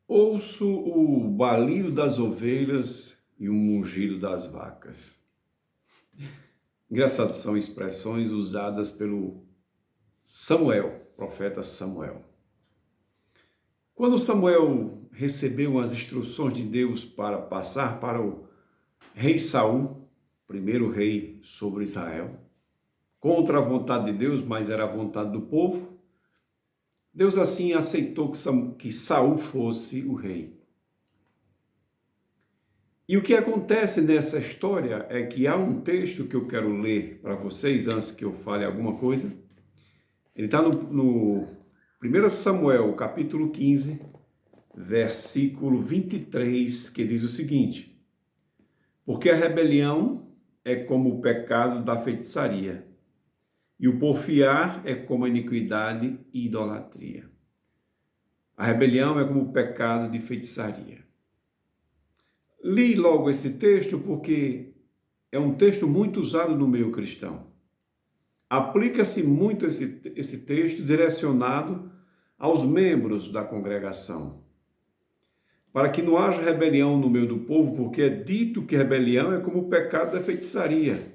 Ouço o balido das ovelhas e o mugido das vacas. Engraçado, são expressões usadas pelo Samuel, profeta Samuel. Quando Samuel recebeu as instruções de Deus para passar para o rei Saul, primeiro rei sobre Israel, contra a vontade de Deus, mas era a vontade do povo, Deus assim aceitou que Saul fosse o rei. E o que acontece nessa história é que há um texto que eu quero ler para vocês, antes que eu fale alguma coisa. Ele está no 1 Samuel, capítulo 15, versículo 23, que diz o seguinte: porque a rebelião é como o pecado da feitiçaria, e o porfiar é como a iniquidade e idolatria. A rebelião é como o pecado de feitiçaria. Li logo esse texto porque é um texto muito usado no meio cristão. Aplica-se muito esse texto direcionado aos membros da congregação, para que não haja rebelião no meio do povo, porque é dito que rebelião é como o pecado da feitiçaria.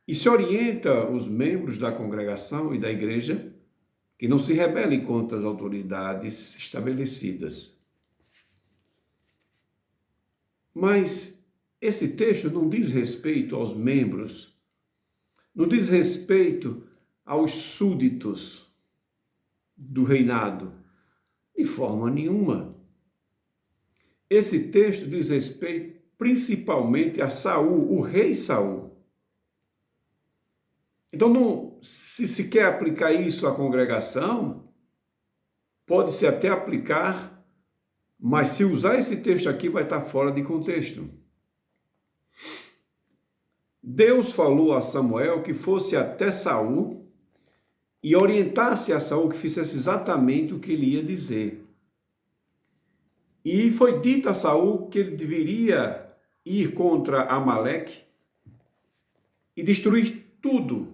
E se orienta os membros da congregação e da igreja que não se rebelem contra as autoridades estabelecidas. Mas esse texto não diz respeito aos membros, não diz respeito aos súditos do reinado, de forma nenhuma. Esse texto diz respeito principalmente a Saul, o rei Saul. Então, se quer aplicar isso à congregação, pode-se até aplicar, mas se usar esse texto aqui, vai estar fora de contexto. Deus falou a Samuel que fosse até Saul e orientasse a Saul que fizesse exatamente o que ele ia dizer. E foi dito a Saul que ele deveria ir contra Amaleque e destruir tudo,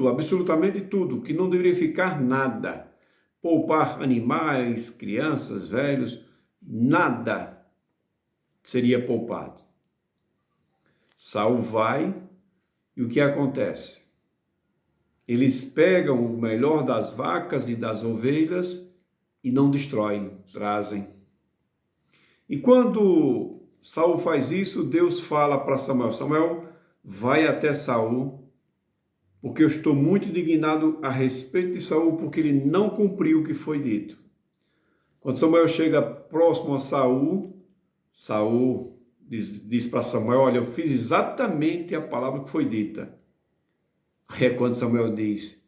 absolutamente tudo, que não deveria ficar nada. Poupar animais, crianças, velhos, nada seria poupado. Saul vai e o que acontece? Eles pegam o melhor das vacas e das ovelhas e não destroem, trazem. E quando Saul faz isso, Deus fala para Samuel: Samuel, vai até Saul, porque eu estou muito indignado a respeito de Saul, porque ele não cumpriu o que foi dito. Quando Samuel chega próximo a Saul, Saul diz para Samuel: olha, eu fiz exatamente a palavra que foi dita. Aí é quando Samuel diz: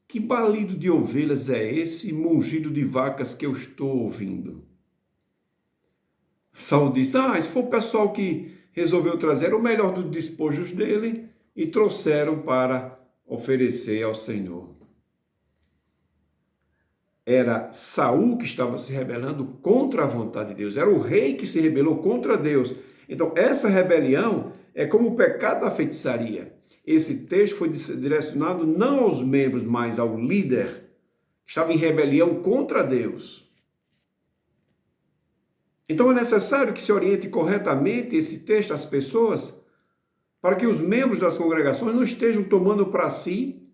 que balido de ovelhas é esse mugido de vacas que eu estou ouvindo? Saul diz: esse foi o pessoal que resolveu trazer o melhor dos despojos dele e trouxeram para oferecer ao Senhor. Era Saul que estava se rebelando contra a vontade de Deus. Era o rei que se rebelou contra Deus. Então, essa rebelião é como o pecado da feitiçaria. Esse texto foi direcionado não aos membros, mas ao líder que estava em rebelião contra Deus. Então, é necessário que se oriente corretamente esse texto às pessoas, para que os membros das congregações não estejam tomando para si,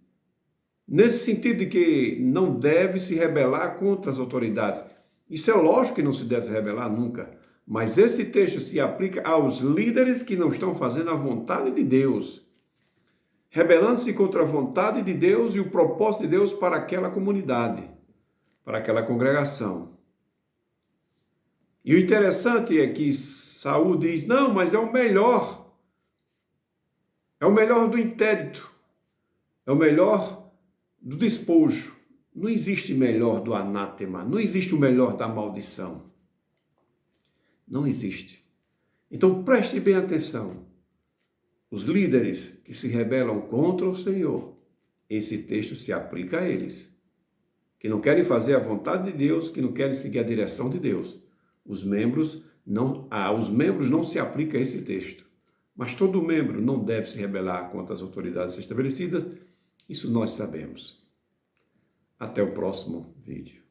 nesse sentido de que não deve se rebelar contra as autoridades. Isso é lógico que não se deve rebelar nunca, mas esse texto se aplica aos líderes que não estão fazendo a vontade de Deus, rebelando-se contra a vontade de Deus e o propósito de Deus para aquela comunidade, para aquela congregação. E o interessante é que Saul diz: não, mas é o melhor do intérito, é o melhor do despojo. Não existe melhor do anátema, não existe o melhor da maldição. Não existe. Então preste bem atenção. Os líderes que se rebelam contra o Senhor, esse texto se aplica a eles, que não querem fazer a vontade de Deus, que não querem seguir a direção de Deus. Aos membros não se aplica esse texto. Mas todo membro não deve se rebelar contra as autoridades estabelecidas. Isso nós sabemos. Até o próximo vídeo.